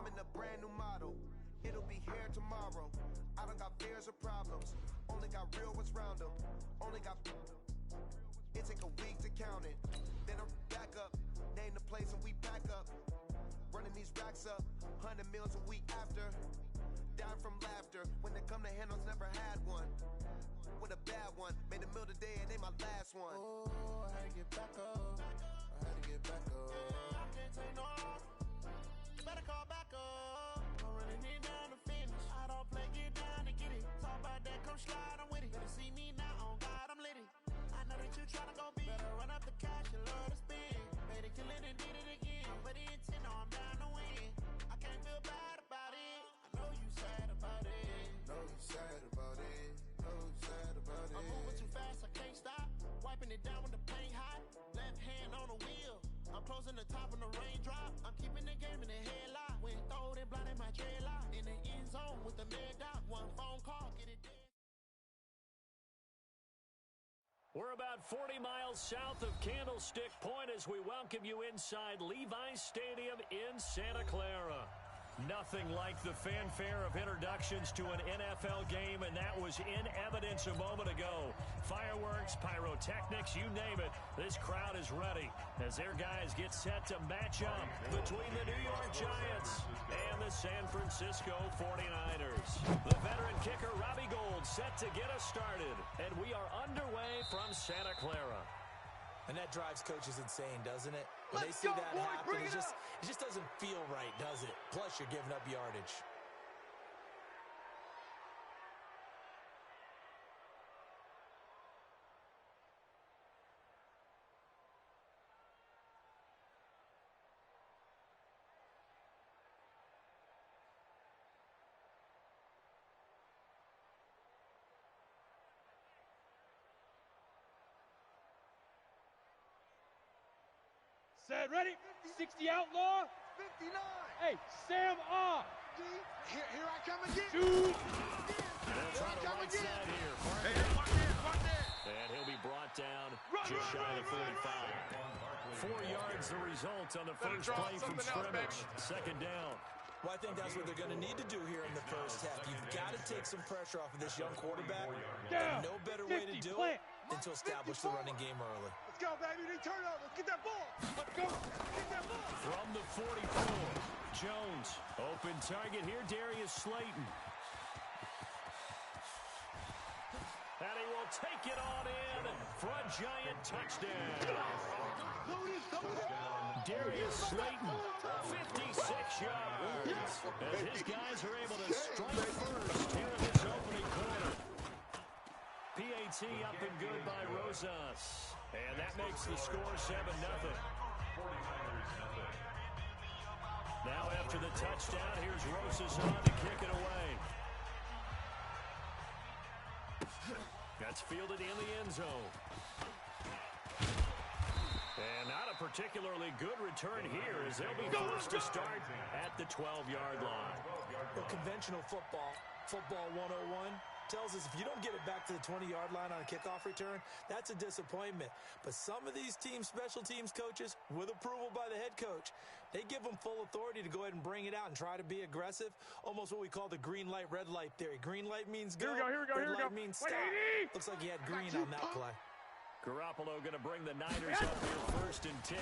I'm in a brand new model. It'll be here tomorrow. I don't got fears or problems. Only got real ones round them. Only got... It take a week to count it. Then I'm back up. Name the place and we back up. Running these racks up. 100 meals a week after. Down from laughter. When they come to handles, never had one. With a bad one. Made a meal today and they my last one. Oh, I had to get back up. I had to get back up. I can't take no off. Better call back up. I'm running it down to finish. I don't play, get down to get it. Talk about that, come slide, I'm with it. Better see me now, on God, I'm lit it. I know that you tryna go big. Better run up the cash and love to spend. Made it, kill it, and did it again. But the intent, no, I'm down to win. I can't feel bad about it. I know you sad about it. Know you sad about it. Know you sad about it. I'm moving too fast, I can't stop. Wiping it down when the paint hot. Left hand on the wheel. I'm closing the top when the raindrop. I'm keeping the game in the headlock. When throwed and blinded my dreadlock. In the end zone with the mad dot. One phone call, get it dead. We're about 40 miles south of Candlestick Point as we welcome you inside Levi's Stadium in Santa Clara. Nothing like the fanfare of introductions to an NFL game, and that was in evidence a moment ago. Fireworks, pyrotechnics, you name it. This crowd is ready as their guys get set to match up between the New York Giants and the San Francisco 49ers. The veteran kicker, Robbie Gould, set to get us started, and we are underway from Santa Clara. And that drives coaches insane, doesn't it? When they see that happen, it just doesn't feel right, does it? Plus, you're giving up yardage. Set, ready? 60 outlaw. 59. Hey, Sam off. Here I come again. Shoot. They'll try the right side here. And he'll be brought down just shy of 45. 4 yards the result on the first play from scrimmage. Second down. Well, I think that's what they're going to need to do here in the first half. You've got to take some pressure off of this young quarterback. And no better way to do it than to establish the running game early. Let's go, baby. They turn over. Let's get that ball. Let's go. Get that ball. From the 44, Jones. Open target here, Darius Slayton. And he will take it on in for a Giant touchdown. Darius Slayton, 56 yards. As his guys are able to strike first here in this opening quarter. PAT up and good by Rosas. And that makes the score 7-0. Now after the touchdown, here's Rosas on to kick it away. That's fielded in the end zone. And not a particularly good return here as they'll be forced to start at the 12-yard line. Well, conventional football 101, tells us if you don't get it back to the 20-yard line on a kickoff return, that's a disappointment. But some of these team special teams coaches, with approval by the head coach, they give them full authority to go ahead and bring it out and try to be aggressive, almost what we call the green light, red light theory. Green light means go, red light means stop. Looks like he had green on that play. Garoppolo going to bring the Niners up here 1st and 10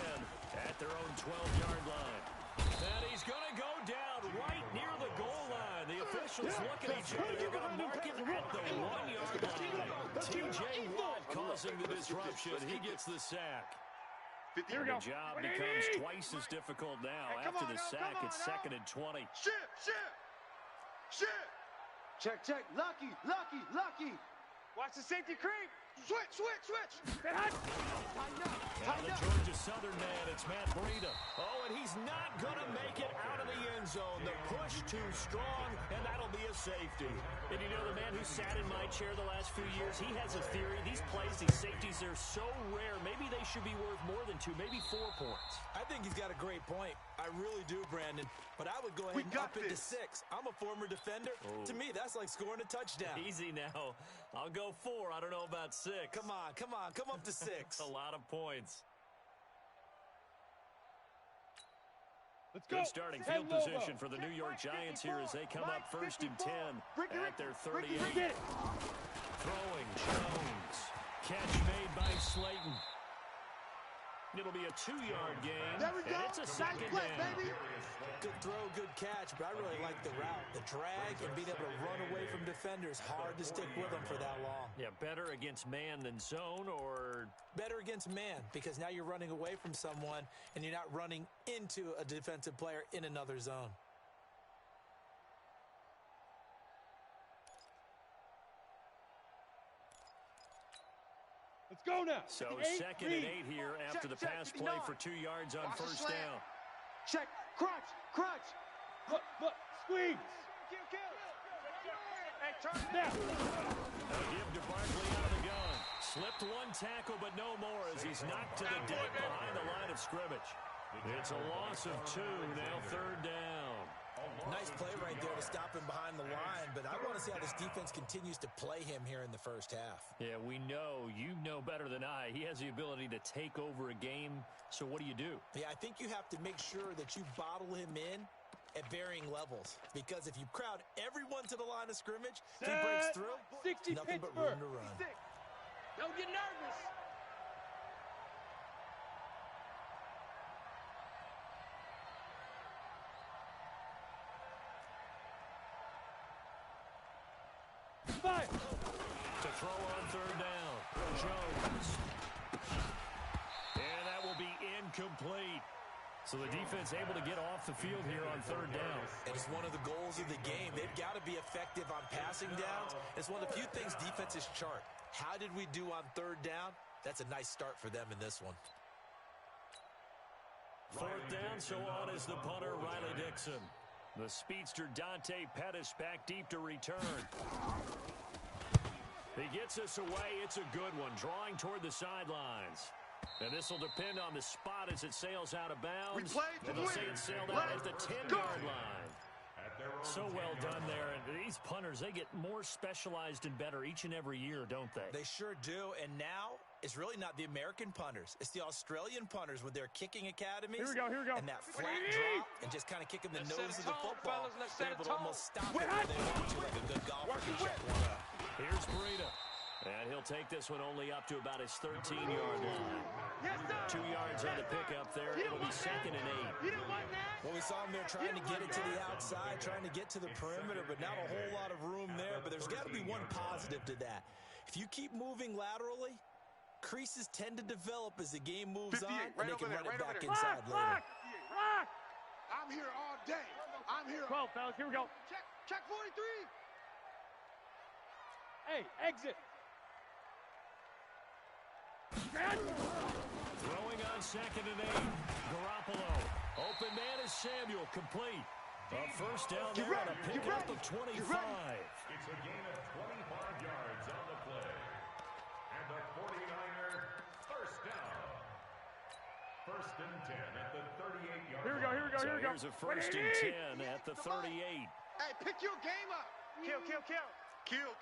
at their own 12-yard line. And he's going to go down right near the goal line. The officials look at each other. They're going to mark it at the 1-yard line. T.J. Watt causing the disruption. He gets the sack. The job becomes twice as difficult now. After the sack, it's 2nd and 20. Shit. Check. Lucky. Watch the safety creep. Switch. Now the Georgia Southern man, it's Matt Breida. Oh, and he's not going to make it out of the end zone. The push too strong, and that'll be a safety. And you know, the man who sat in my chair the last few years, he has a theory. These plays, these safeties, they're so rare. Maybe they should be worth more than 2, maybe 4 points. I think he's got a great point. I really do, Brandon. But I would go ahead and up it to 6. I'm a former defender. Oh. To me, that's like scoring a touchdown. Easy now. I'll go 4. I don't know about 6. Come on. Come up to 6. A lot of points. Let's go. Good starting field position for the New York Giants here as they come up first and 10 at their 38. Throwing Jones. Catch made by Slayton. It'll be a 2-yard gain, There we go. and it's a second Nice play, down. baby. Good throw, good catch, but I really like the route. The drag and being able to run away from defenders, hard to stick with them for that long. Yeah, better against man than zone, or Better against man, because now you're running away from someone and you're not running into a defensive player in another zone. Let's go now. so 58, second and 8 here after the Check, pass 59. play for 2 yards on Watch the first slant. down. Check. Crunch. Crunch. Look. Squeeze. Hey, turn now. A give to Barkley out of the gun. Slipped one tackle, but no more as he's knocked to the deck behind the line of scrimmage. It's a loss of 2, now third down. Nice play right there to stop him behind the line, but I want to see how this defense continues to play him here in the first half. Yeah, we know. You know better than I. He has the ability to take over a game, so what do you do? Yeah, I think you have to make sure that you bottle him in at varying levels, because if you crowd everyone to the line of scrimmage, if he breaks through, 60 nothing but Pittsburgh. room to run. Don't get nervous. Five. To throw on third down, Jones. And that will be incomplete. So the defense able to get off the field here on third down. And it's one of the goals of the game. They've got to be effective on passing downs. It's one of the few things defenses chart. How did we do on third down? That's a nice start for them in this one. Fourth down, so on is the punter, Riley Dixon. The speedster Dante Pettis back deep to return. He gets us away. It's a good one, drawing toward the sidelines. And this will depend on the spot as it sails out of bounds. We played to And they'll win. say it sailed out at the 10-yard line. So well done there. And these punters, they get more specialized and better each and every year, don't they? They sure do. And now it's really not the American punters. It's the Australian punters with their kicking academies. Here we go. And that flat drop and just kind of kicking the nose of the football. They're able to almost stop it where they want to, like a good golfer can check one up. Here's Breida. And he'll take this one only up to about his 13-yard line. Yes, sir. 2 yards on the pickup there. It'll be second and 8. You didn't want that? Well, we saw him there trying to get it to the outside, trying to get to the perimeter, but not a whole lot of room there. But there's got to be one positive to that. If you keep moving laterally, creases tend to develop as the game moves on, and they can run it back inside later. Rock. I'm here all day. I'm here. 12, fellas. Here we go. Check 43. Hey, exit. Throwing on second and 8. Garoppolo. Open man is Samuel. Complete. A first down there on a pickup of 25. It's a gain of 25 yards on the play. And the 49er first down. First and 10 at the 38-yard line. Here we go. So here's a first and 10 at the 38. Hey, pick your game up. Kill. Kill.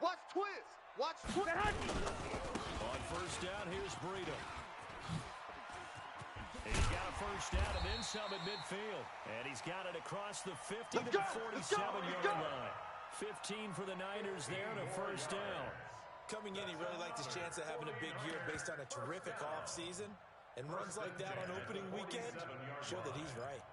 Watch twist. On first down, here's Breida. He's got a first down and then some at midfield. And he's got it across the 50 to the 47-yard line. 15 for the Niners there and a first down. Coming in, he really liked his chance of having a big year based on a terrific offseason. And runs like that on opening weekend show that he's right.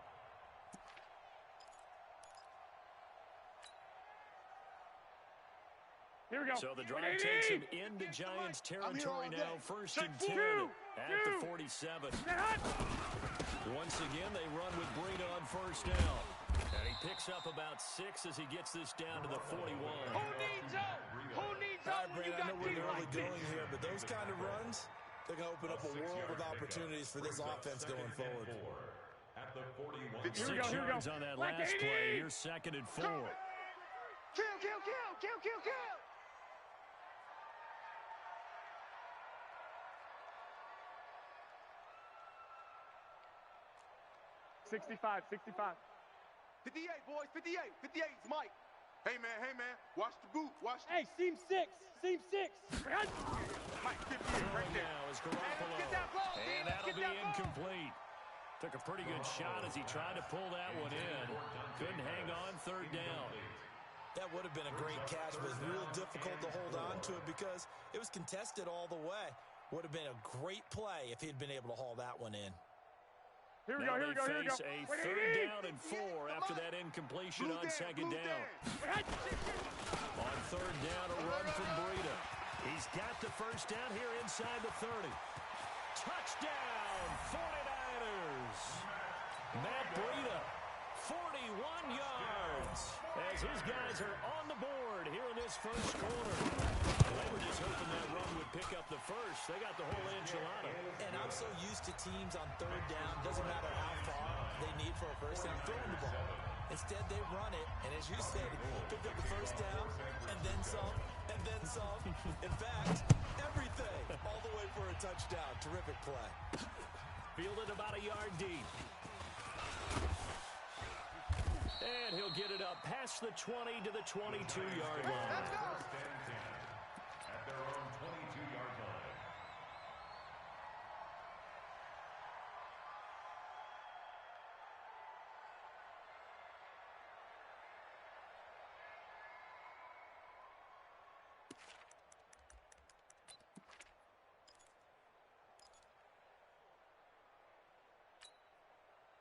Here we go. So the drive takes him into Giants territory now. First and 10 at the 47. Once again, they run with Breida on first down. And he picks up about 6 as he gets this down to the 41. Who needs help? All right, Brandon, I know we're early going here, but those kind of runs, they're going to open up a world of opportunities for this offense going forward. At the 41. 6 yards on that last play. Here's second and 4. Kill. 65. 58, boys. 58. 58 is Mike. Hey, man. Watch the boot. Hey, seam 6. Right there. Now is Garoppolo. And that'll be incomplete. Took a pretty good shot as he tried to pull that one in. Couldn't hang on third down. That would have been a great catch, but it's real difficult to hold on to it because it was contested all the way. Would have been a great play if he'd been able to haul that one in. Here we Now go, here we go, here we go. They face a third down and 4 after that incompletion on second down. On third down, a run from Breida. He's got the first down here inside the 30. Touchdown, 49ers. Matt Breida, 41 yards, as his guys are on the board here in this first quarter. They were just hoping that run would pick up the first. They got the whole enchilada. And I'm so used to teams on third down, doesn't matter how far they need for a first down, throwing the ball. Instead, they run it, and as you said, pick up the first down, and then some, and then some. In fact, everything, all the way for a touchdown. Terrific play. Fielded about a yard deep. And he'll get it up past the 20 to the 22-yard line. At their own 22-yard line.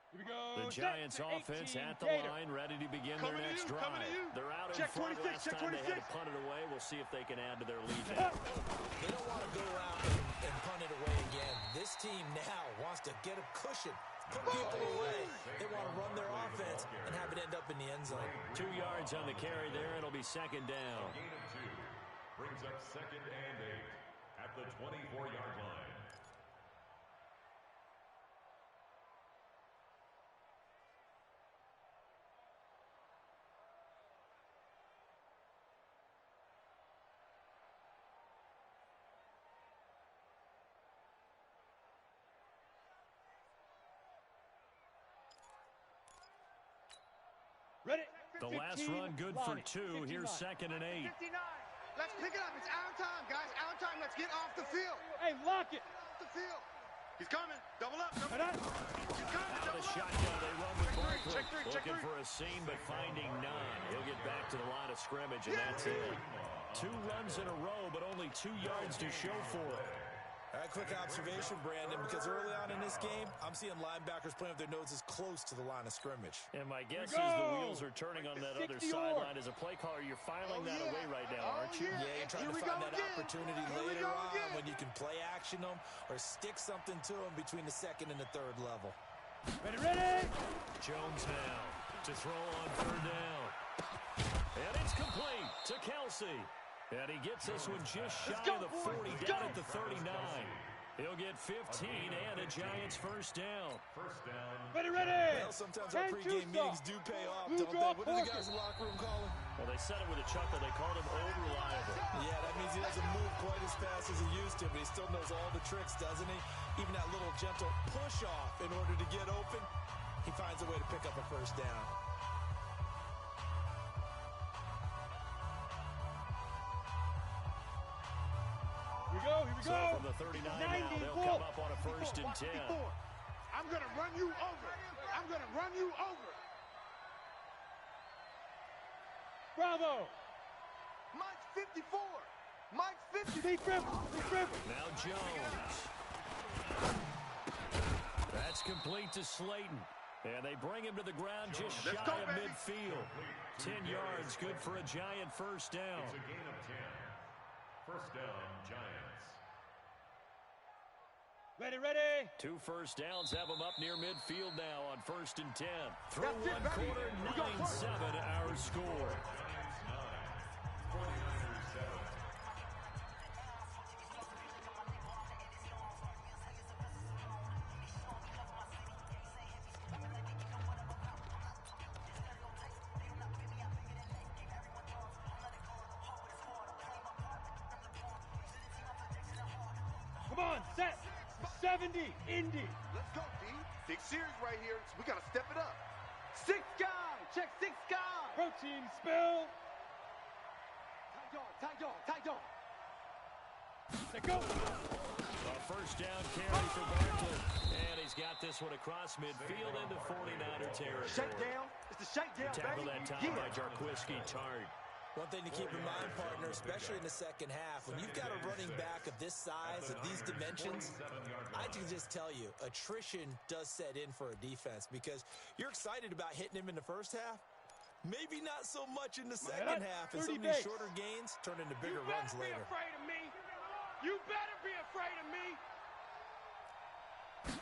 Here we go. The Giants offense at the line, ready to begin their next drive. They're out in front. Last time they had to punt it away. We'll see if they can add to their lead now. They don't want to go out and punt it away again. This team now wants to get a cushion, put people away. They want to run their offense and have it end up in the end zone. 2 yards on the carry there. It'll be second down. A gain of 2 brings up second and 8 at the 24-yard line. Ready? The last run good for 2. Here's second and 8. 59. Let's pick it up. It's our time, guys. Our time. Let's get off the field. Hey, lock it. Off the field. He's coming. Double up. Hold on. He's coming. Out of the Double up. shotgun, they run with Barkley. Check three. Looking for a seam, but finding none. He'll get back to the line of scrimmage, and that's it. 2 runs in a row, but only 2 yards to show for it. All right, quick observation, Brandon, because early on in this game, I'm seeing linebackers playing with their noses close to the line of scrimmage. And my guess is the wheels are turning on that other sideline. As a play caller, you're filing that away right now, aren't you? Yeah, you're trying to find that opportunity later on when you can play action them or stick something to them between the second and the third level. Ready? Jones now to throw on third down. And it's complete to Kelsey. And he gets this one just shy of the 40, down at the 39. He'll get 15 and a Giants first down. First down. Ready? Well, sometimes our pregame meetings do pay off, don't they? What do the guys in the locker room call him? Well, they said it with a chuckle. They called him old reliable. Yeah, that means he doesn't move quite as fast as he used to, but he still knows all the tricks, doesn't he? Even that little gentle push-off in order to get open, he finds a way to pick up a first down. Here we So go. from the 39 now, they'll come up on a first and 10. I'm going to run you over. I'm going to run you over. Bravo. Mike's 54. Mike's 50. Big grip. Now Jones. That's complete to Slayton. And they bring him to the ground just shy of midfield. 10 yards, good for a Giant first down. It's a gain of 10. First down, Giants. Ready. 2 first downs have them up near midfield now on first and 10. Through That's it, one baby. quarter, We got 9-7 our score. Giants 9, 49ers 7. Come on, set. 70, Indy. Let's go, D. Big series right here. So we got to step it up. 6 guys. Check 6 guys. Protein spill. Tight dog. Let go. A first down carry for Barkley. And he's got this one across midfield into 49er territory. Shakedown. It's the shakedown, Tackle baby. that time by Jarquiski Tart. One thing to keep in mind, partner, especially in the second half, when you've got a running back of this size, of these dimensions, I can just tell you, attrition does set in for a defense because you're excited about hitting him in the first half. Maybe not so much in the second half, and some of these shorter gains turn into bigger runs later. You better be afraid of me. You better be afraid of me.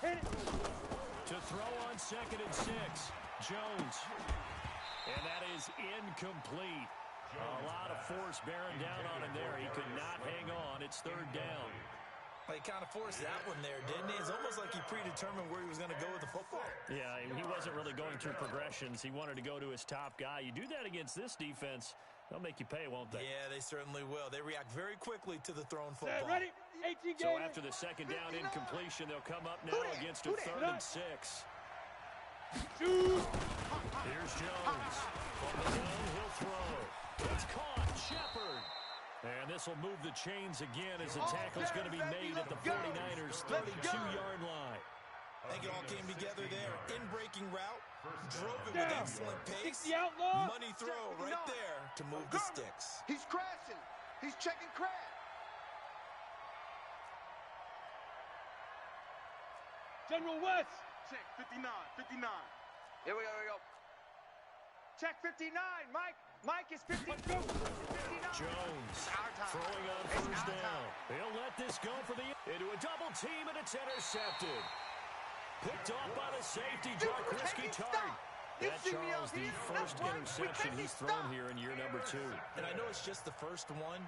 Hit it. To throw on 2nd and 6, Jones. And that is incomplete. A lot of force bearing down on him there. He could not hang on. It's 3rd down. He kind of forced that one there, didn't he? It's almost like he predetermined where he was going to go with the football. Yeah, he wasn't really going through progressions. He wanted to go to his top guy. You do that against this defense, they'll make you pay, won't they? Yeah, they certainly will. They react very quickly to the thrown football. Ready? 18 So after the 2nd down incompletion, they'll come up now against a 3rd and 6. Here's Jones. On the gun, he'll throw. It's caught. Shepard. And this will move the chains again as the tackle's going to be made at the 49ers' 32-yard line. I think it all came together there. In-breaking route. Drove it with excellent pace. Money throw right there to move the sticks. He's crashing. He's checking crash. General West. Check 59, 59. Here we go. Check 59, Mike. Mike is 59. Jones throwing on 1st down. He'll let this go for into a double team, and it's intercepted. Picked off by the safety, Jarquiski Tart. That's Charles, the first interception he's thrown here in year number 2. And I know it's just the first one,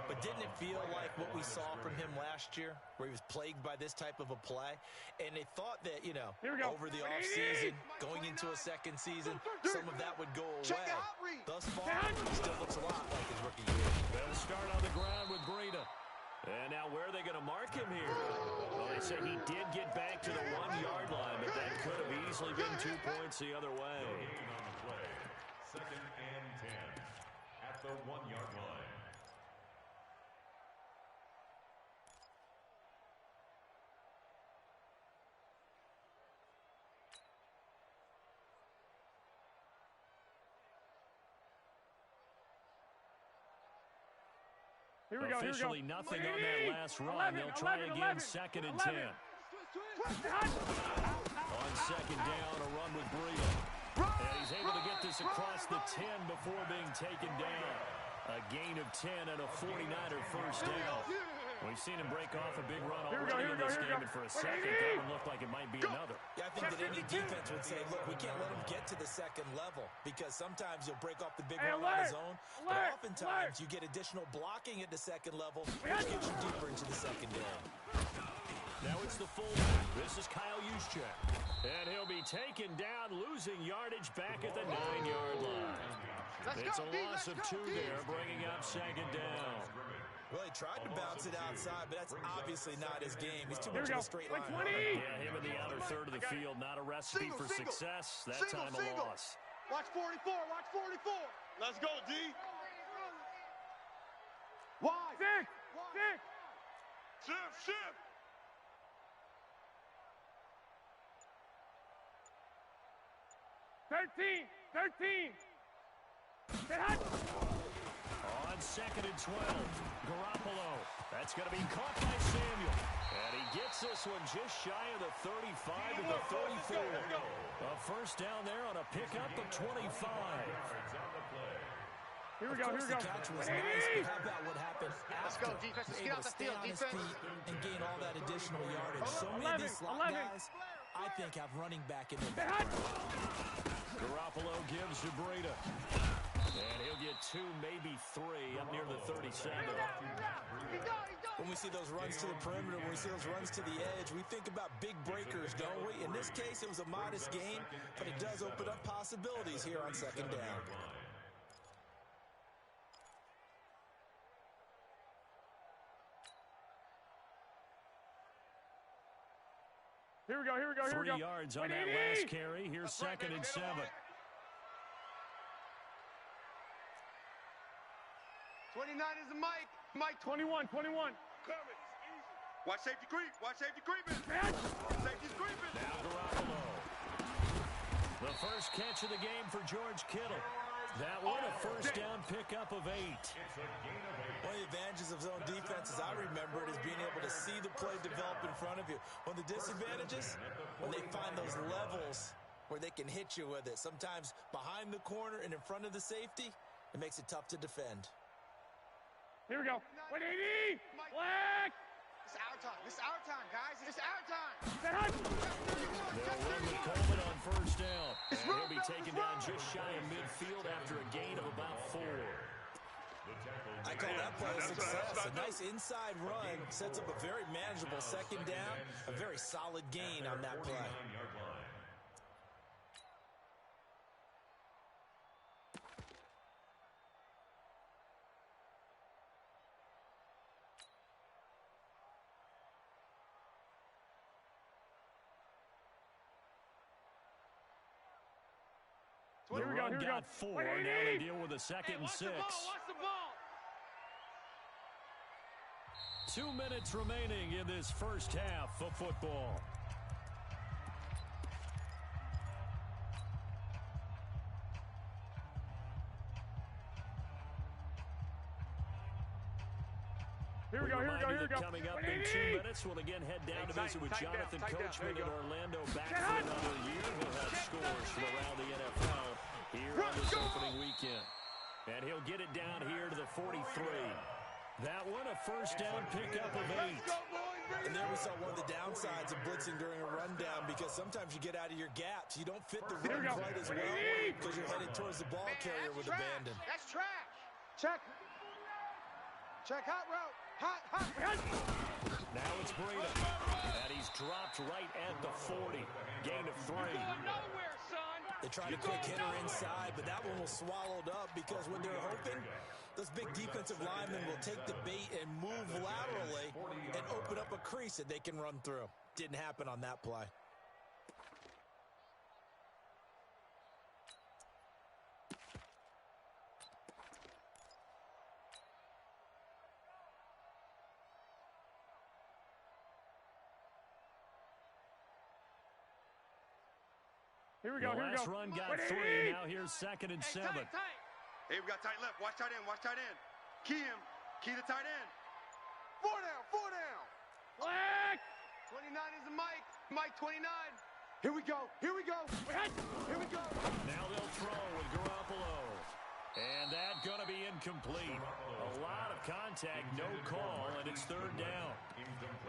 but didn't it feel like what we saw from him last year, where he was plagued by this type of a play? And they thought that, over the offseason, going into a second season, some of that would go away. Thus far, he still looks a lot like his rookie year. They'll start on the ground with Breida. And now where are they going to mark him here? Well, they say he did get back to the 1-yard line, but that could have easily been 2 points the other way. On the play, 2nd and 10 at the 1-yard line. Here we go. Officially nothing on that last run. They'll try again 2nd and 10. On 2nd down, a run with Breida. And he's able to get this across the 10 before being taken down. A gain of 10 and a 49er first down. We've seen him break off a big run already in this game, and for a second, that one looked like it might be another. Yeah, I think that any defense would say, look, we can't let him get to the 2nd level because sometimes he'll break off the big run on his own, but oftentimes you get additional blocking at the 2nd level, which gets you deeper into the secondary. Now it's the fullback. This is Kyle Juszczyk. And he'll be taken down, losing yardage back at the 9-yard line. It's a loss of 2 there, bringing up 2nd down. Well, he tried to bounce it outside, but that's obviously not his game. He's too much of a straight line. Yeah, him in the outer third of the field, not a recipe for success. That time a loss. Watch 44. Watch 44. Let's go, D. Wide. Six. Shift. 13. Get hot. On 2nd and 12, Garoppolo. That's going to be caught by Samuel. And he gets this one just shy of the 35 to the 34. A first down there on a pickup of 25. Here we go. The catch was nice, but how about what happened after? Able to stay on his feet and gain all that additional yardage. So many of these slot guys, I think, have running back in their back. Garoppolo gives to Breida. And he'll get 2, maybe 3 up near the 37. When we see those runs to the perimeter, when we see those runs to the edge, we think about big breakers, don't we? In this case, it was a modest game, but it does open up possibilities here on 2nd down. Here we go. 3 yards on that last carry. Here's 2nd and 7. '29 is the Mike. 21. Coming. Watch safety creep. Watch safety creeping. Safety's creeping. Now Garoppolo. The first catch of the game for George Kittle. That one a first down pickup of 8. One of the advantages of zone defense, as I remember it, is being able to see the play develop in front of you. One of the disadvantages, when they find those levels where they can hit you with it. Sometimes behind the corner and in front of the safety, it makes it tough to defend. Here we go. 180. Black. It's our time. It's our time, guys. It's our time. They'll run with Coleman on first down. And he'll be taken down just shy of midfield after a gain of about 4. I call that play a success. A nice inside run sets up a very manageable second down. A very solid gain on that play. The run got 4. Now they deal with a second and 6. Watch the ball. 2 minutes remaining in this first half of football. Here we go. Coming up in 2 minutes, we'll again head down to visit with Jonathan Coachman in Orlando. Back for another year. He'll have scores from around the NFL here on this opening weekend. And he'll get it down here to the 43. That one, a first down pickup of 8. And there we saw one of the downsides of blitzing during a rundown, because sometimes you get out of your gaps. You don't fit the run quite as well because you're headed towards the ball carrier with abandon. That's trash. Check. Check hot route. Hot. Now it's Breida. And he's dropped right at the 40. Gain of 3. Nowhere, son. They tried a quick hitter inside, but that one was swallowed up because when they're hoping, those big defensive linemen will take the bait and move laterally and open up a crease that they can run through. Didn't happen on that play. Here we go. Last run got 3. Now here's 2nd and 7. Hey, we got tight left. Watch tight end. Watch tight end. Key him. Key the tight end. 4 down. Black. 29 is the Mike. Mike 29. Here we go. Here we go. Now they'll throw with Garoppolo. And that's going to be incomplete. A lot of contact, no call, and it's 3rd down.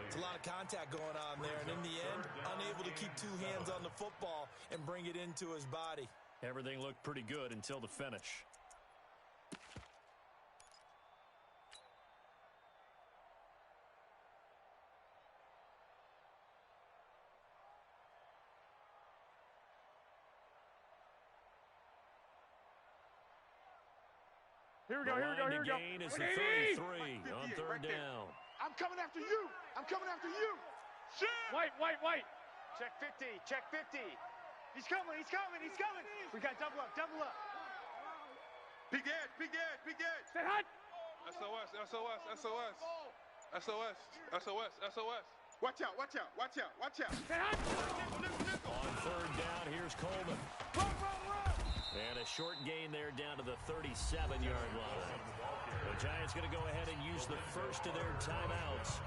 It's a lot of contact going on there, and in the end, unable to keep 2 hands on the football and bring it into his body. Everything looked pretty good until the finish. Here we go. Gain is the 33 on 3rd down. I'm coming after you. Shit. White. Check 50. He's coming. We got double up. Big edge. Stay hot. SOS. Watch out. Stay hot. On 3rd down, here's Coleman. Run. And a short gain there down to the 37-yard line. The Giants going to go ahead and use the first of their timeouts,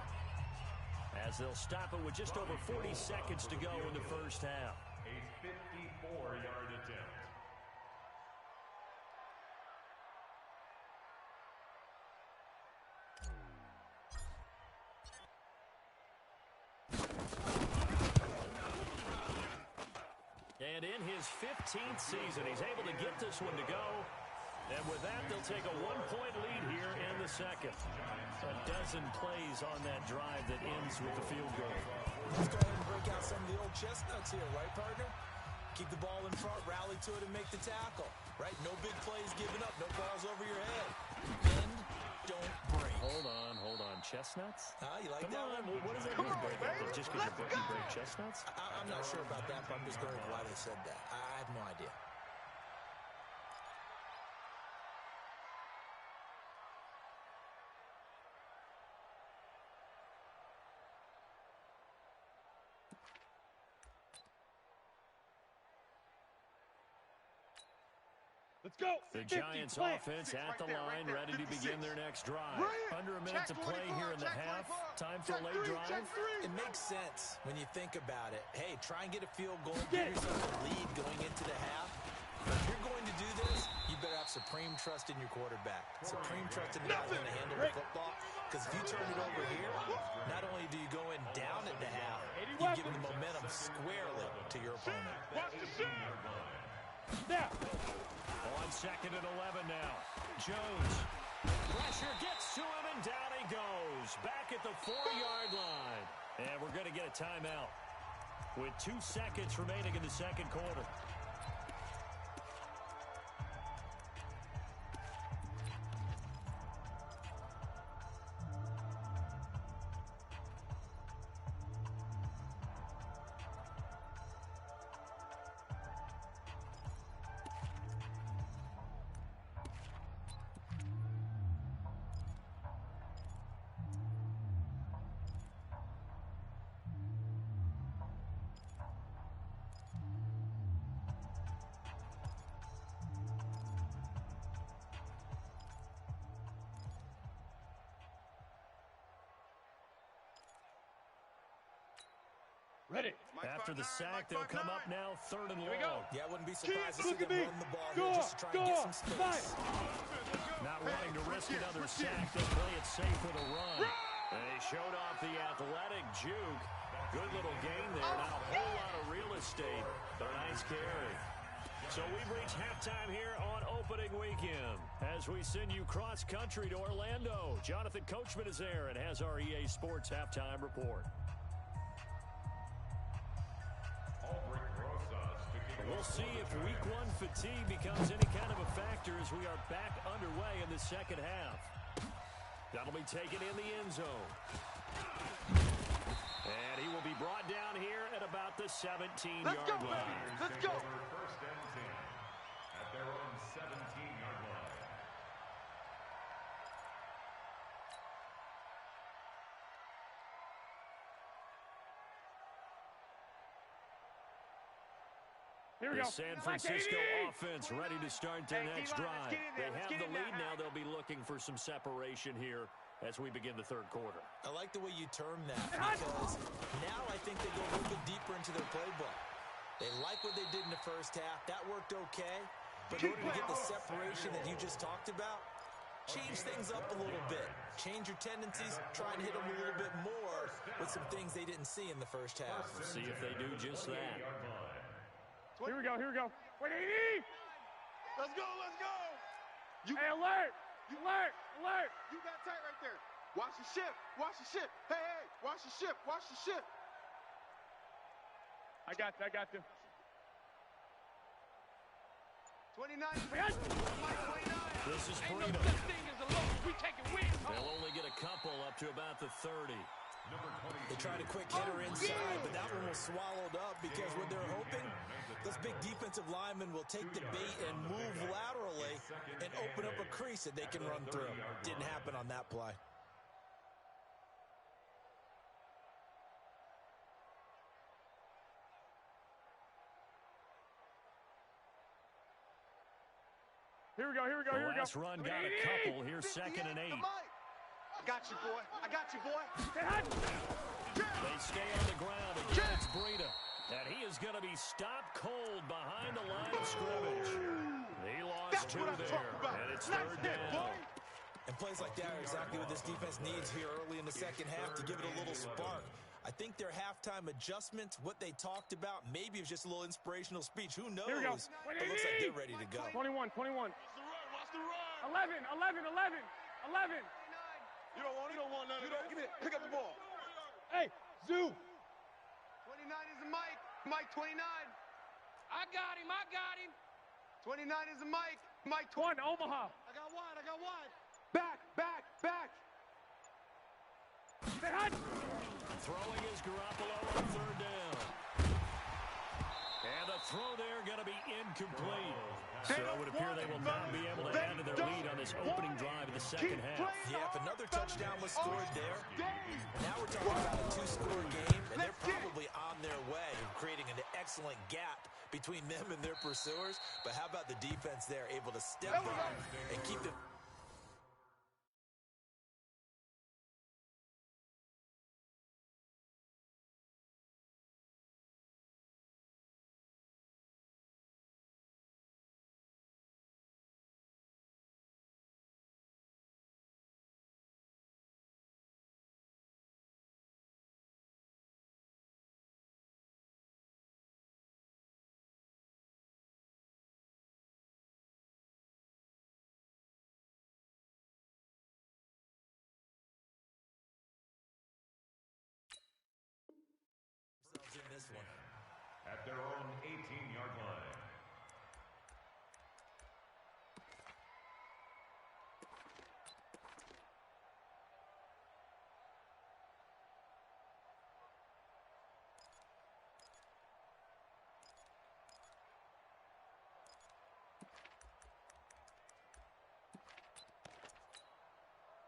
as they'll stop it with just over 40 seconds to go in the first half. A 54-yard attempt. And in his 15th season, he's able to get this one to go. And with that, they'll take a 1-point lead here in the second. A dozen plays on that drive that ends with the field goal. Let's go ahead and break out some of the old chestnuts here, right, partner? Keep the ball in front, rally to it, and make the tackle, right? No big plays given up, no balls over your head. Bend, don't break. Hold on. Chestnuts? You like Come that on. one? What does that mean, break up? Just because you break chestnuts? I'm not sure about that, but I'm just going with why they said that. I have no idea. Let's go. The Giants offense at the line, ready to begin their next drive. Under a minute to play here in the half. Time for a late drive. It makes sense when you think about it. Hey, try and get a field goal, give yourself a lead going into the half. But if you're going to do this, you better have supreme trust in your quarterback. Supreme trust in the guy going to handle the football. Because if you turn it over here, not only do you go in down at the half, you give the momentum squarely to your opponent. Watch the shit. Now. On 2nd and 11 now. Jones. Pressure gets to him, and down he goes. Back at the 4-yard line. And we're going to get a timeout with 2 seconds remaining in the second quarter. Ready. After the sack, they'll come up now 3rd and long. Yeah, I wouldn't be surprised to see Look at them me. run the ball Go, here just to try and get some space. Not wanting to risk another sack, they play it safe with a run. And they showed off the athletic juke. Good little gain there. Not a whole lot of real estate, but a nice carry. So we've reached halftime here on opening weekend as we send you cross-country to Orlando. Jonathan Coachman is there and has our EA Sports halftime report. We'll see if week 1 fatigue becomes any kind of a factor as we are back underway in the second half. That'll be taken in the end zone. And he will be brought down here at about the 17-yard line. Let's go. First and 10 at their own 17-yard line. Here we go. The San Francisco offense ready to start their next drive. They have the lead now. They'll be looking for some separation here as we begin the third quarter. I like the way you term that because now I think they go a little bit deeper into their playbook. They like what they did in the first half. That worked okay. But in order to get the separation that you just talked about, change things up a little bit. Change your tendencies. Try and hit them a little bit more with some things they didn't see in the first half. See if they do just that. Here we go. Here we go. Wait, AD! Let's go. Let's go. Hey, alert! Alert! Alert! You got tight right there. Watch the ship. Watch the ship. Hey, hey. Watch the ship. Watch the ship. I got you. I got you. 29. This is freedom. They'll only get a couple up to about the 30. They tried a quick hitter inside, but that one was swallowed up because what they're hoping, those big defensive linemen will take the bait and move laterally and open up a crease that they can run through. Didn't happen on that play. Here we go. Here we go. Here we go. Last run got a couple. Here's 2nd and 8. I got you, boy. I got you, boy. They stay on the ground. Again, it's Breida. And he is going to be stopped cold behind the line of scrimmage. He lost 2 there, and it's 3rd down. And plays like that are exactly what this defense needs here early in the second half to give it a little spark. I think their halftime adjustments, what they talked about, maybe it was just a little inspirational speech. Who knows? Here we go. But it looks like they're ready to go. 21, 21. Watch the run. 11, 11, 11, 11. You don't want it. You don't want none of it. Give me it. Pick up the ball. Hey, Zoo. 29 is the Mike. Mike 29. I got him. I got him. 29 is the Mike. Mike 1, 20. Omaha. I got wide. I got wide. Back, back, back. Stay hot. Throwing is Garoppolo on 3rd down. And the throw there going to be incomplete. So it would appear they will not be able to add to their lead on this opening drive of the second half. Yeah, if another touchdown was scored there, now we're talking about a 2-score game, and they're probably on their way of creating an excellent gap between them and their pursuers. But how about the defense there, able to step up and keep them. In this one. At their own 18-yard line.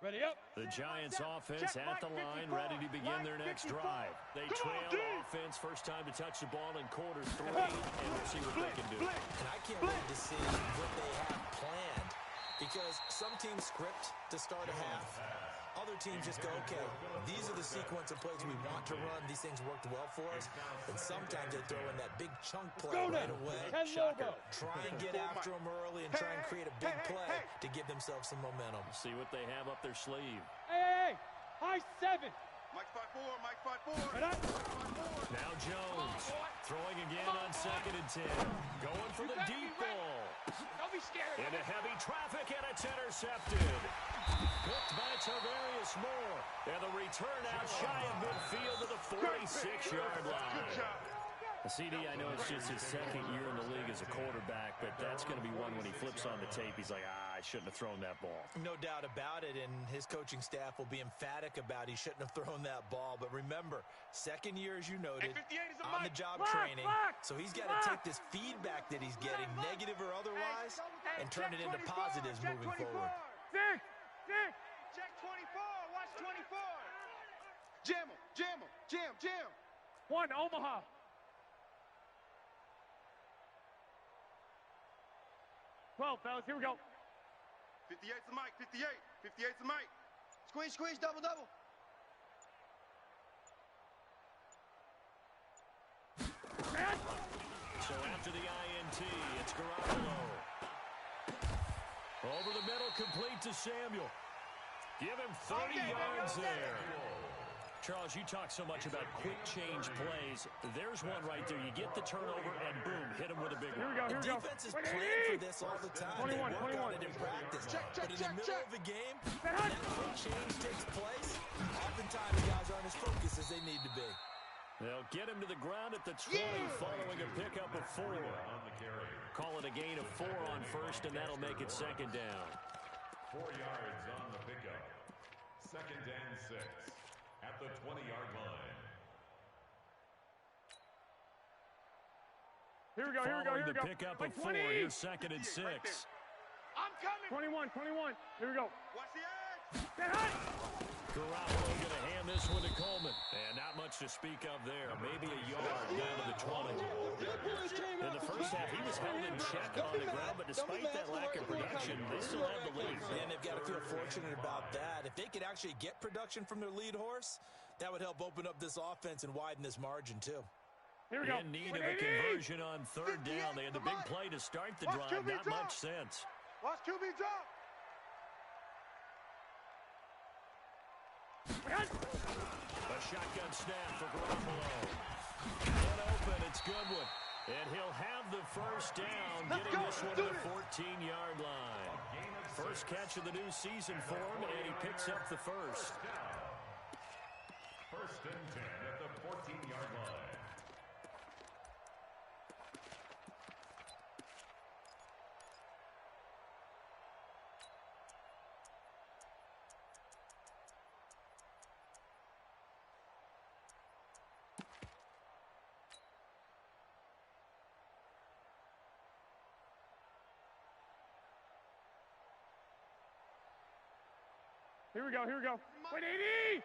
Ready up. The Giants offense at the line, ready to begin their next drive. They trail offense, first time to touch the ball in quarter 3, and we'll see what they can do. And I can't wait to see what they have planned, because some teams script to start a half. Other teams just go, okay, these are the sequence of plays we want to run. These things worked well for us. And sometimes they throw in that big chunk play right away. Shocker. Try and get after them early and try and create a big play to give themselves some momentum. See what they have up their sleeve. Hey, high 7. Mike 5-4, Mike 5-4. Now Jones throwing again on 2nd and 10. Going for the deep ball. Don't be scared. Into heavy traffic, and it's intercepted. Picked by Tavarius Moore. And the return out shy of midfield to the 46-yard line. Good job. CD, I know it's just his 2nd year in the league as a quarterback, but that's going to be one when he flips on the tape. He's like, I shouldn't have thrown that ball. No doubt about it, and his coaching staff will be emphatic about he shouldn't have thrown that ball. But remember, 2nd year, as you noted, on-the-job training. So he's got to take this feedback that he's getting, negative or otherwise, and turn it into positives moving forward. Check 24. Watch 24. Jam him, jam him, jam. 1, Omaha. Fellas, here we go. 58's the Mike, 58. 58's the Mike. Squeeze, double. So after the INT, it's Garoppolo. Over the middle, complete to Samuel. Give him 30 yards there. Charles, you talk so much about quick change plays. There's one right there. You get the turnover, and boom, hit him with a big one. The defense is planning for this all the time. 21, they work 21. on it in practice. But in the middle of the game, when that quick change takes place, oftentimes guys aren't as focused as they need to be. They'll get him to the ground at the 20 following a pickup of 4. Call it a gain of 4 on first, and that'll make it 2nd down. 4 yards on the pickup. 2nd and 6 at the 20-yard line. Here we go. Following the pickup of 4, here's 2nd and 6. I'm coming. 21. Here we go. Watch the edge. Get high. Garoppolo going to hand this one to Coleman. And not much to speak of there. Maybe a yard down to the 20. In the first half, he was held in check on the ground, but despite that lack of production, they still have the lead. And they've got to feel fortunate about that. If they could actually get production from their lead horse, that would help open up this offense and widen this margin, too. Here we go. In need of a conversion on 3rd down. They had the big play to start the drive. Not much sense. Watch QB drop. A shotgun snap for Garoppolo. And open, it's Goodwin. And he'll have the first down, getting this one to the 14-yard line. First catch of the new season for him, and he picks up the first. 1st and 10 at the 14-yard line. Here we go. 180.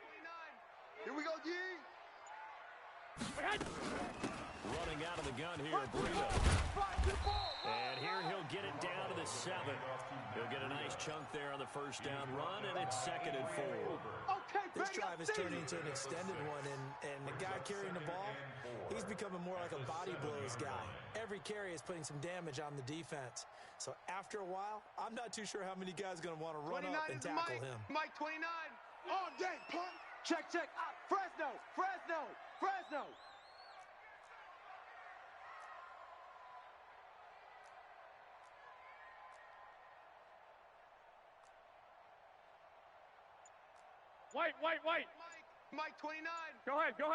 Here we go, D. Running out of the gun here, Breida. And here he'll get it down to the 7. He'll get a nice chunk there on the first down run, and it's 2nd and 4. This drive is turning into an extended one, and the guy carrying the ball, he's becoming more like a body blows guy. Every carry is putting some damage on the defense. So after a while, I'm not too sure how many guys are going to want to run up and tackle him. Mike 29. All day, punt. Check. Fresno. Wait. Mike 29. Go ahead. On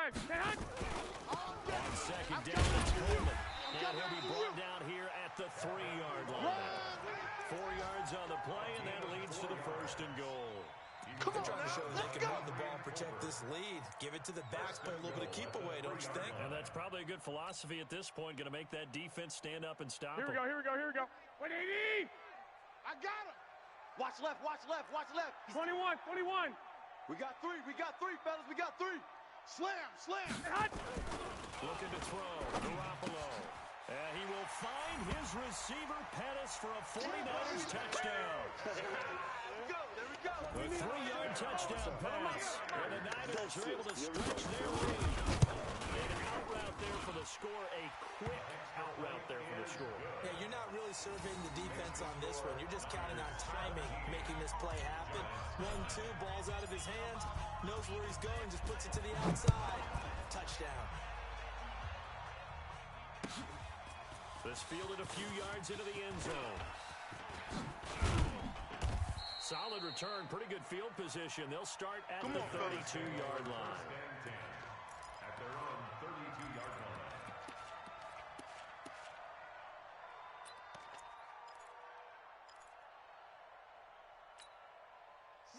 second down, it's Coleman. And he'll be brought down here at the 3-yard line. 4 yards on the play, and that leads to the 1st and goal. They're trying to show that they can run the ball and protect this lead. Give it to the backs, play a little bit of keep away, don't you think? And that's probably a good philosophy at this point, going to make that defense stand up and stop Here we go. 180. I got him. Watch left. 21. We got three, fellas. We got 3. Slam. Looking to throw. Garoppolo. And he will find his receiver, Pettis, for a 49ers touchdown. There we go. A 3-yard touchdown pass. And the Niners are able to stretch their lead. An out route there for the score. A quick out route there for the score. Yeah, you're not really surveying the defense on this one. You're just counting on timing, making this play happen. 1-2, ball's out of his hands. Knows where he's going, just puts it to the outside. Touchdown. This fielded a few yards into the end zone. Solid return, pretty good field position. They'll start at the 32-yard line. At their own 32-yard line.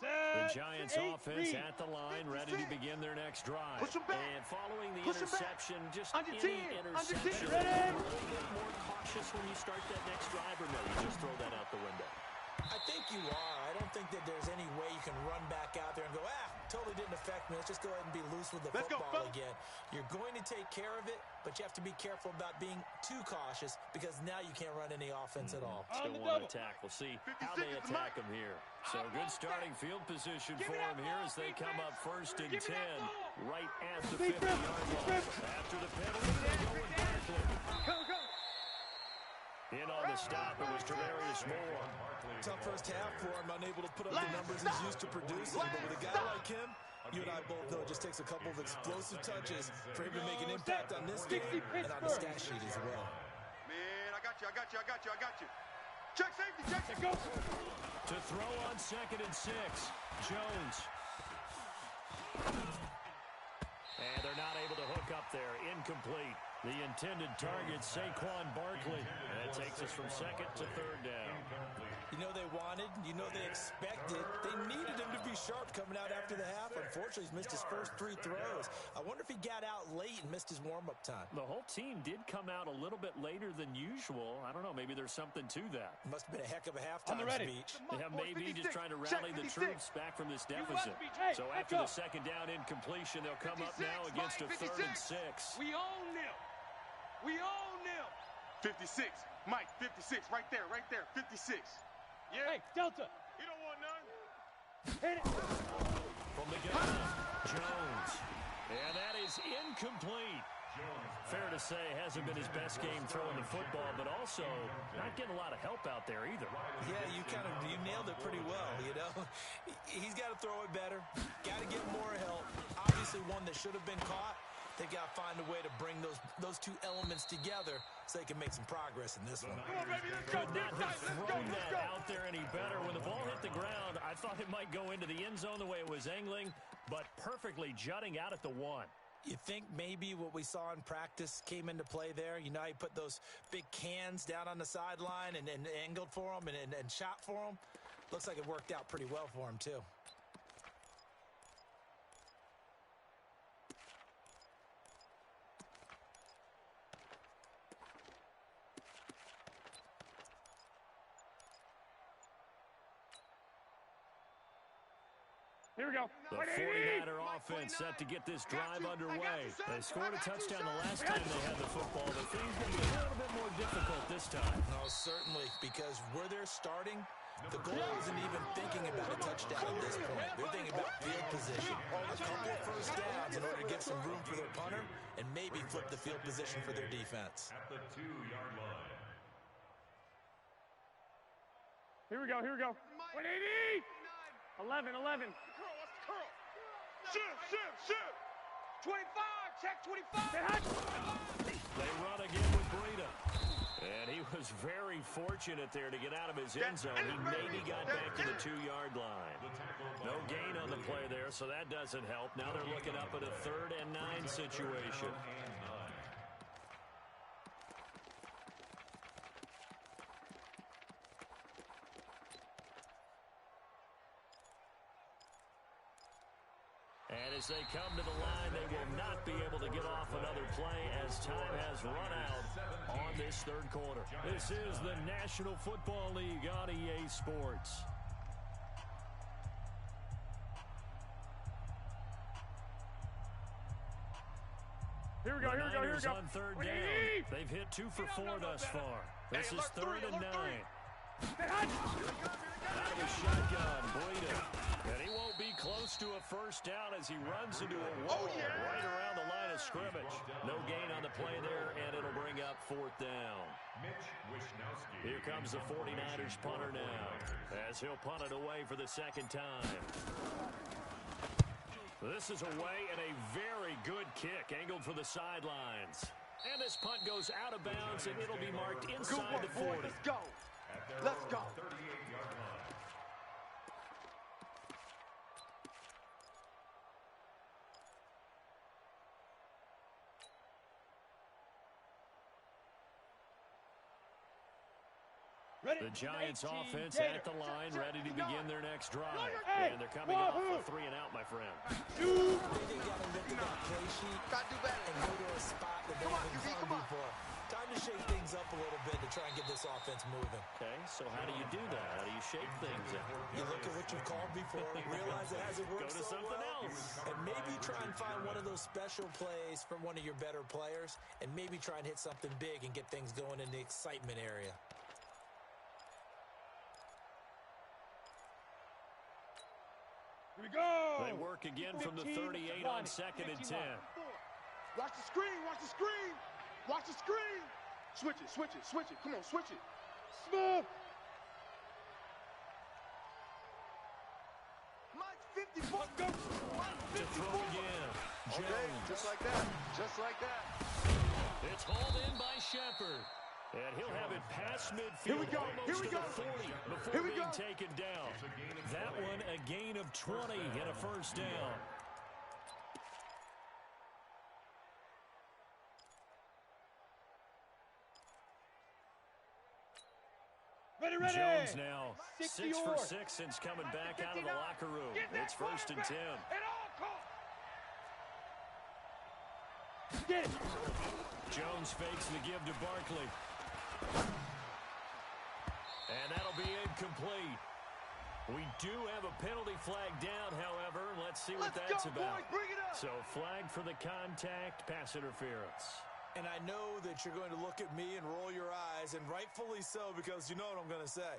The Giants offense at the line, ready to begin their next drive. And following the interception, just any interception, a little bit more cautious when you start that next drive, or no, you just throw that out the window? I think you are. I don't think that there's any way you can run back out there and go, totally didn't affect me. Let's just go ahead and be loose with the football again. You're going to take care of it, but you have to be careful about being too cautious because now you can't run any offense at all. Still want to attack. We'll see how they attack him here. So good starting field position for him here as they come up 1st and 10 right at the 50-yard line. After the penalty, they go with Barkley. Go. In on the stop, it was Tavarius Moore. Tough first half for him, unable to put up the numbers he's used to producing. But with a guy like him, you and I both know it just takes a couple of explosive touches for him to make an impact on this game and on the stat sheet as well. Man, I got you. Check safety, check. Go. To throw on 2nd and 6, Jones. And they're not able to hook up there. Incomplete. The intended target, Saquon Barkley. And that takes us from 2nd to 3rd down. You know they wanted, you know they expected. They needed him to be sharp coming out after the half. Unfortunately, he's missed his first 3 throws. I wonder if he got out late and missed his warm-up time. The whole team did come out a little bit later than usual. I don't know, maybe there's something to that. Must have been a heck of a halftime speech. Yeah, maybe just trying to rally the troops back from this deficit. So after the 2nd down incompletion, they'll come up now against a 3rd and 6. We own them. 56. Mike, 56. Right there. 56. Yeah. Hey, Delta. You don't want none. Hit it. From the gun, Jones. And that is incomplete. Fair to say, hasn't been his best game throwing the football, but also not getting a lot of help out there either. Yeah, you nailed it pretty well, you know. He's got to throw it better. Got to get more help. Obviously one that should have been caught. They got to find a way to bring those 2 elements together so they can make some progress in this one. Could not have thrown that out there any better. When the ball hit the ground, I thought it might go into the end zone the way it was angling, but perfectly jutting out at the 1. You think maybe what we saw in practice came into play there? You know, he put those big cans down on the sideline and angled for them and shot for them. Looks like it worked out pretty well for him, too. Here we go. The 49er offense set to get this drive underway. They scored a touchdown the last time they had the football, but things going to be a little bit more difficult this time. No, certainly, because where they're starting, the goal isn't even thinking about a touchdown at this point. They're thinking about field position. A couple of first downs in order to give some room for their punter and maybe flip the field position for their defense. At the 2-yard line. Here we go. 180. 11. Shift. 25. Check 25. They run again with Breida. And he was very fortunate there to get out of his end zone. He maybe got back to the 2-yard line. No gain on the play there, so that doesn't help. Now they're looking up at a 3rd and 9 situation. And as they come to the line, they will not be able to get off another play as time has run out on this 3rd quarter. This is the National Football League on EA Sports. Here we go. On 3rd down. They've hit 2 for 4 thus far. This is 3rd and 9. Out of the shotgun, Breida. And he won't be close to a first down as he runs into a wall right around the line of scrimmage. No gain on the play there, and it'll bring up 4th down. Here comes the 49ers punter now, as he'll punt it away for the 2nd time. This is away and a very good kick, angled for the sidelines. And this punt goes out of bounds, and it'll be marked inside the 40. Let's go. The Giants offense at the line, ready to begin their next drive. And they're coming off a 3 and out, my friend. They got to look at that play sheet and go to a spot that they haven't found before. Time to shake things up a little bit to try and get this offense moving. Okay, so how do you do that? How do you shake things up? You look at what you've called before, realize it hasn't worked Go to something else. and maybe try and find one of those special plays from one of your better players, and maybe try and hit something big and get things going in the excitement area. Here we go. They work again from the 38 on 2nd and 10. Watch the screen. Switch it. Come on, switch it. Smooth. Mike 54. To throw again. Jones. Okay, just like that. It's hauled in by Shepard. And he'll have it past midfield, almost to the 40 before being taken down. That one, a gain of 20 and a first down. Ready. Jones now 6 for 6 since coming back out of the locker room. It's 1st and 10. Get it. Jones fakes the give to Barkley. And that'll be incomplete. We do have a penalty flag down, however. Let's see what that's about. Bring it up. So flag for the contact, pass interference. And I know that you're going to look at me and roll your eyes, and rightfully so, because you know what I'm going to say.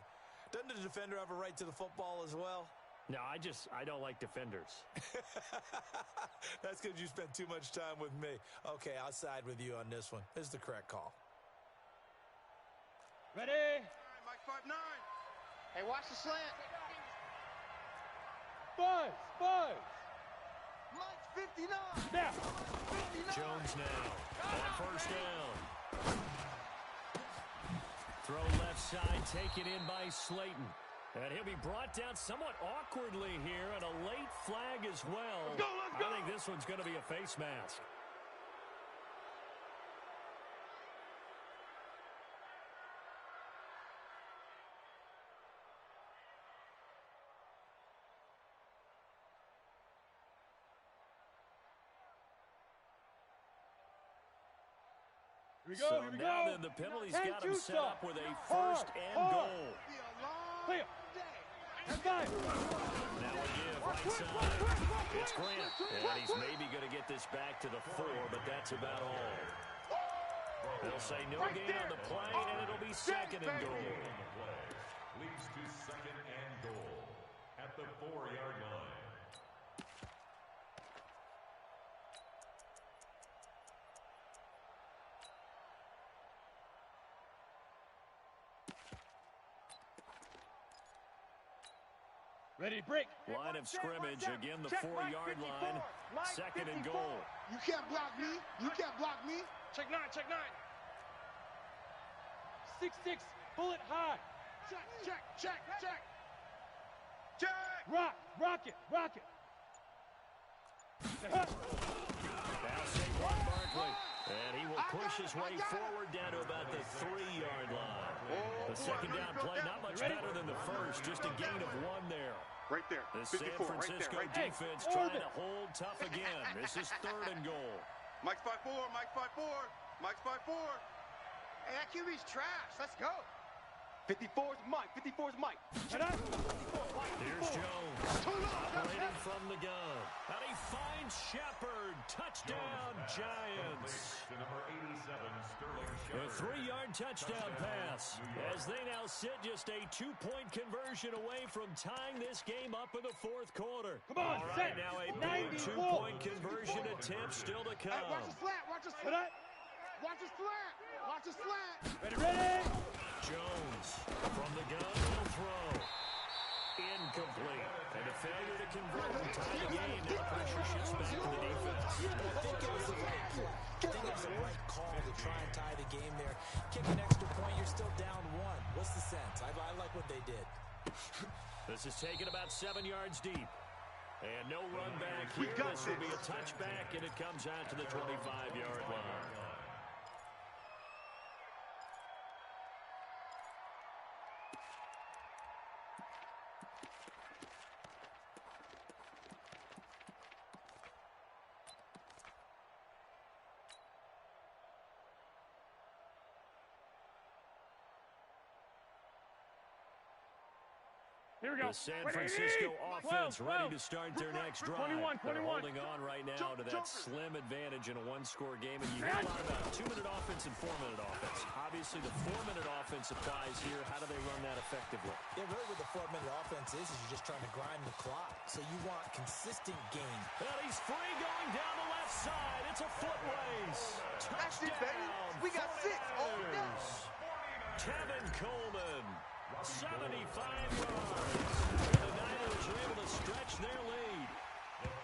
Doesn't the defender have a right to the football as well? No, I don't like defenders. That's because you spent too much time with me. Okay, I'll side with you on this one. This is the correct call. Ready. Mike 5'9". Hey, watch the slant. Buzz. Mike 59. Now. 59. Jones now on 1st down. Throw left side, taken in by Slayton. And he'll be brought down somewhat awkwardly here, and a late flag as well. Let's go. I think this one's going to be a face mask. Here we go. Now then, the penalty's got him set up with a 1st and goal. Clear. Now a give right side. It's Grant. And he's maybe going to get this back to the 4, but that's about all. They'll say no gain on the play, and it'll be second and goal. Leads to second and goal at the 4-yard line. Ready to break. Line of scrimmage, again the 4-yard line. Second and goal. You can't block me. You can't block me. Check 9, check 9. 6-6, bullet high. Check, check, check, check. Check. Rock it. Now Saquon Barkley. And he will push his way forward down to about the 3-yard line. The second down play, not much better than the first. Just a gain of 1 there. Right there. The San 54, Francisco right there. defense trying to hold tough again. This is third and goal. Mike's 5-4, Mike's 5-4, Mike's 5-4. Hey, that QB's trash. Let's go. 54's Mike. 54's Mike. Here's Jones. Operating from the gun. And he finds Shepard. Touchdown, Giants. To number 87, Sterling A Shepard. 3-yard touchdown pass as they now sit just a 2-point conversion away from tying this game up in the fourth quarter. Come on, All right, set. now a 90 big wall. 2-point conversion attempt still to come. Hey, watch the slant. Watch the slant. Watch the slant. Watch the slant. Ready. Jones from the gun will throw. Incomplete. And a failure to convert and tie the game. Now pressure shifts back to the defense. I think it was the right call to try and tie the game there. Kick an extra point, you're still down 1. What's the sense? I like what they did. This is taken about 7 yards deep. And no run back here. This will be a touchback, and it comes out to the 25-yard line. Here we go. The San Francisco offense ready to start their next drive. 21. They're holding on right now to that slim advantage in a 1-score game. And you hear a lot about 2-minute offense and 4-minute offense. Obviously, the 4-minute offense applies here. How do they run that effectively? Yeah, really what the 4-minute offense is you're just trying to grind the clock. So you want consistent game. And he's free going down the left side. It's a foot race. That's it, Touchdown. baby. We got 6 all day. Kevin Coleman. 75 yards. The Niners are able to stretch their lead.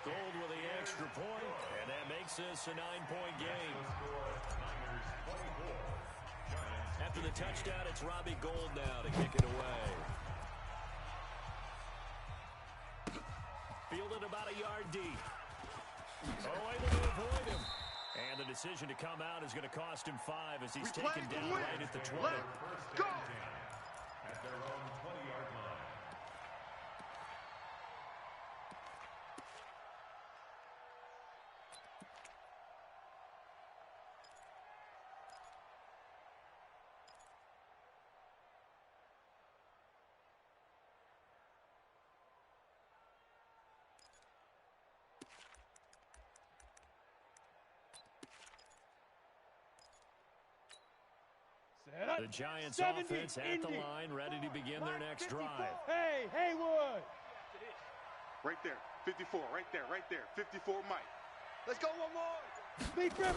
Gold with the extra point, and that makes this a 9-point game. After the touchdown, it's Robbie Gold now to kick it away. Fielded about a yard deep. Oh, able to avoid him. And the decision to come out is going to cost him 5 as he's taken down right at the 20. Go. At their own 20-yard line. The Giants offense at the line, ready to begin their next drive. Hey, Haywood. Right there. 54, right there. 54, Mike. Let's go one more. Big River.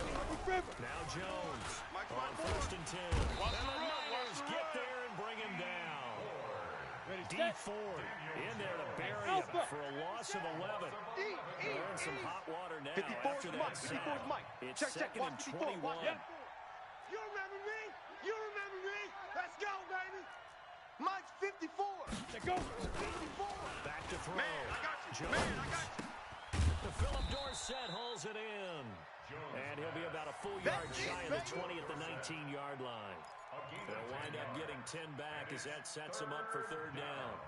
Now Jones Mike's on 5-4. first and 10. Watch And the the run, watch Niners the get run. there and bring him down. Ready, D set. Ford in there to bury him for a loss of 11. They're in some hot water now 54's after that Mike. sack. 54's Mike. It's Check, second watch and 54. 21. Watch that. You remember me? You remember me? Let's go, baby. Mike's 54. Let's go. 54. Back to throw. Man, I got you. Jones. Man, I got you. To Philip Dorsett hauls it in. And he'll be about a full yard shy of the 20 at the 19-yard line. They'll wind up getting 10 back as that sets them up for third down.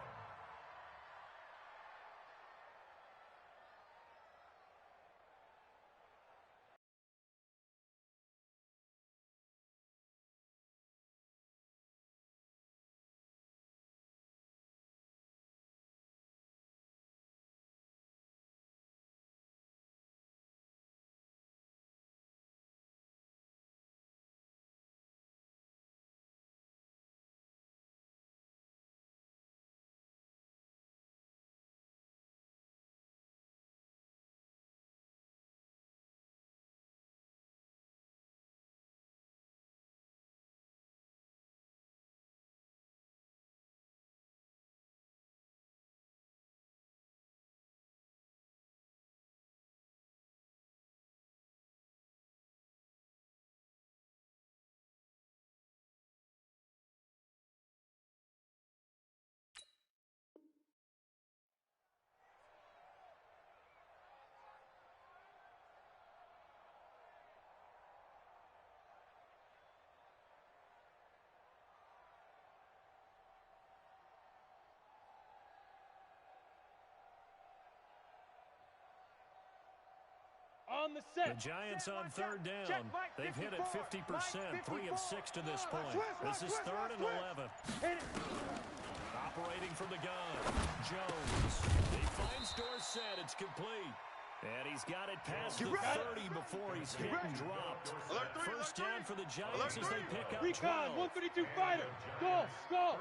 On the set. The Giants on third down. Check, Mike, They've hit it 54. 50%, 3 of 6 to this point. This is third and 11. Operating from the gun, Jones. He finds Dorsett. It's complete. And he's got it past the 30 before he's hit and dropped. First down for the Giants as they pick up 12. Recon, 132 fighter. Go, go.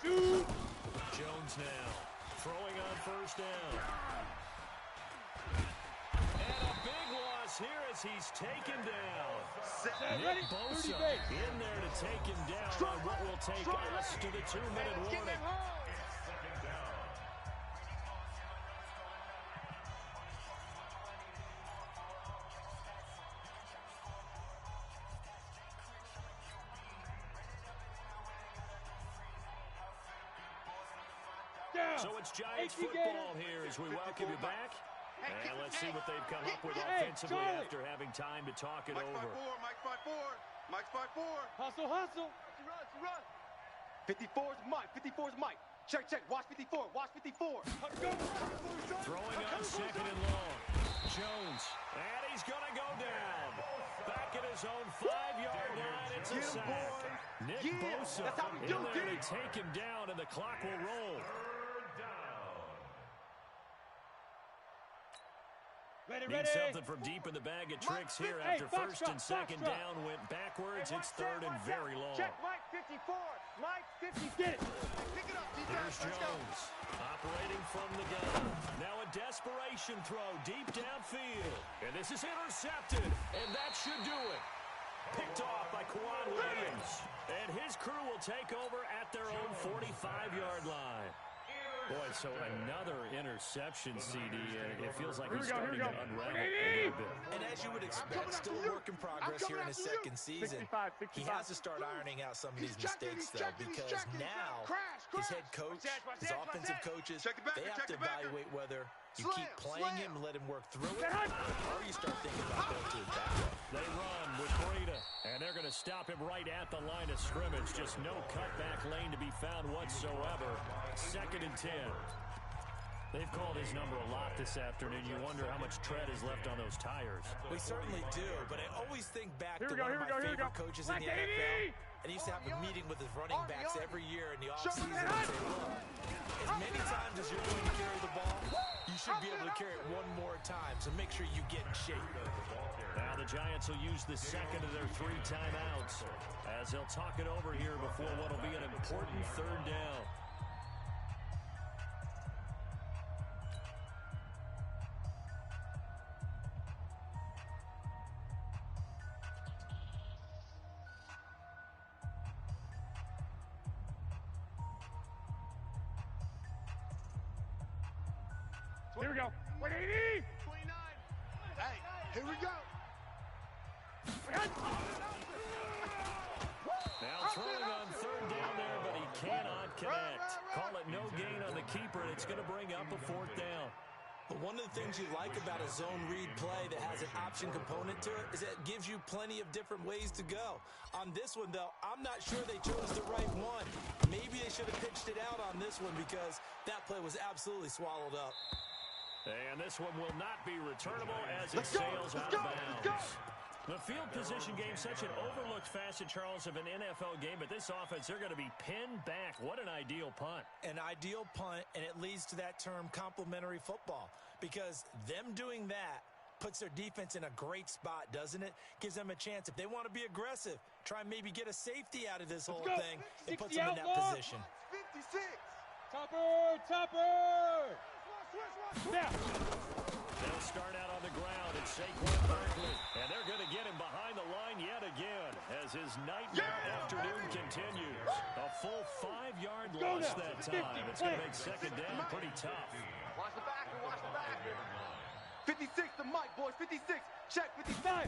Shoot. Jones now throwing on first down. And a big loss here as he's taken down. Nick Bosa in there to take him down on what will take us to the 2-minute warning. So it's Giants football here as we welcome you back. And let's see what they've come up with offensively after having time to talk it over. Mike's 5-4. Mike's 5-4. Hustle, hustle. Run. 54's Mike. 54's Mike. Check. Watch 54. Watch 54. Throwing on second and long. Jones. And he's going to go down. Back at his own 5-yard line. It's a sack. Nick Bosa in there to take him down, and the clock will roll. Need something from deep in the bag of tricks here after first and second down went backwards. It's third and very long. Check Mike 54. Mike 50. Get it. Pick it up. Here's Jones operating from the gun. Now a desperation throw deep downfield. And this is intercepted. And that should do it. Picked off by Kwan Williams. And his crew will take over at their own 45-yard line. Boy, so another interception, CD. It feels like he's starting to unravel a little bit. And as you would expect, still a work in progress here in his second season. 65. He has to start ironing out some of these mistakes, though, because now his head coach, his offensive coaches, they have to evaluate whether you keep playing him and let him work through it, or you start thinking about going to his backup. They run with Breida, and they're going to stop him right at the line of scrimmage. Just no cutback lane to be found whatsoever. Second and 10. They've called his number a lot this afternoon. You wonder how much tread is left on those tires. We certainly do, but I always think back to one of my favorite coaches in the NFL. And he used to have a meeting with his running backs every year in the offseason and say, look, as many times as you're going to carry the ball, you should be able to carry it one more time, so make sure you get in shape. Now the Giants will use the second of their 3 timeouts as they'll talk it over here before what will be an important third down. Here we go. 180. 29. Hey, here we go. Now throwing on third down there, but he cannot connect. Call it no gain on the keeper, and it's going to bring up a 4th down. But one of the things you like about a zone read play that has an option component to it is that it gives you plenty of different ways to go. On this one, though, I'm not sure they chose the right one. Maybe they should have pitched it out on this one because that play was absolutely swallowed up. And this one will not be returnable as it sails out of bounds. The field position game, such an overlooked facet, Charles, of an NFL game, but this offense, they're going to be pinned back. What an ideal punt. An ideal punt, and it leads to that term complementary football, because them doing that puts their defense in a great spot, doesn't it? Gives them a chance. If they want to be aggressive, try and maybe get a safety out of this whole thing. It puts them in that position. 56. Topper. Yeah. They'll start out on the ground at Saquon Barkley, and they're going to get him behind the line yet again as his nightmare afternoon continues. A full 5-yard loss that time. It's going to make second down pretty tough. Watch the back. 56 to Mike, boys. 56. Check 55.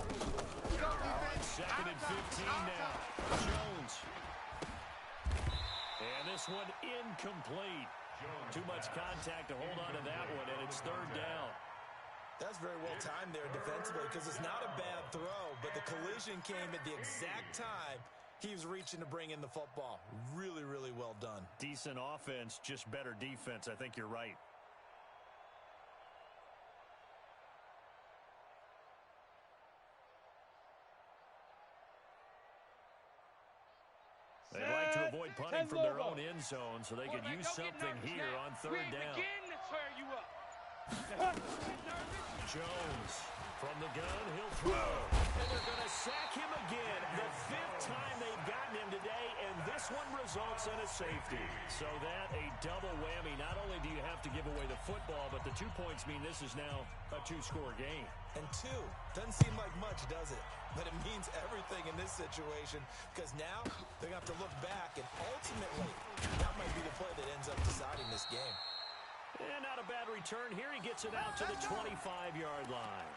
Second and 15 now. Jones. And this one incomplete. Too much contact to hold on to that one, and it's third down. That's very well timed there defensively because it's not a bad throw, but the collision came at the exact time he was reaching to bring in the football. Really, really well done. Decent offense, just better defense. I think you're right. to avoid punting from their own end zone, so they could use something here on third down. Jones from the gun, he'll throw. And they're going to sack him again. The 5th time they've gotten him today, and this one results in a safety. So that a double whammy. Not only do you have to give away the football, but the 2 points mean this is now a 2-score game. And 2 doesn't seem like much, does it? But it means everything in this situation, because now they're going to have to look back, and ultimately, that might be the play that ends up deciding this game. And not a bad return here. He gets it out to the 25-yard line.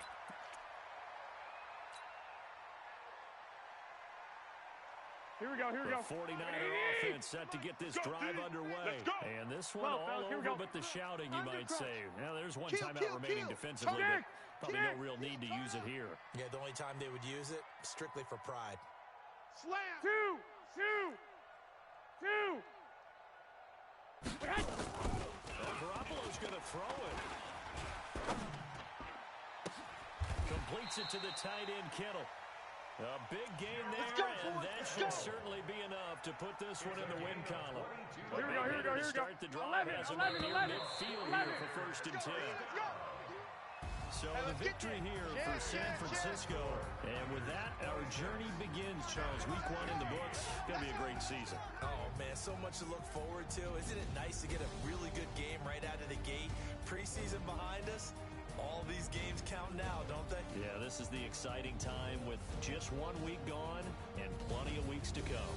Here we go, here we go. The 49er offense set to get this drive underway. And this one all over but the shouting, you might say. Now, there's one timeout remaining defensively, but probably no real need to use it here. Yeah, the only time they would use it, strictly for pride. Slam! 2! Garoppolo's going to throw it. Completes it to the tight end, Kittle. A big gain there, and that should certainly be enough to put this one in the win column. Here we go. Start the drive has him near midfield here for 1st and 10. So the victory here for San Francisco. And with that, our journey begins, Charles. Week 1 in the books. Going to be a great season. Oh, man, so much to look forward to. Isn't it nice to get a really good game right out of the gate? Preseason behind us. All these games count now, don't they? Yeah, this is the exciting time with just 1 week gone and plenty of weeks to come.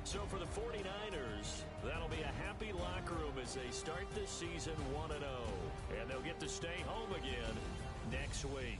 So for the 49ers, that'll be a happy locker room as they start this season 1-0. And they'll get to stay home again next week.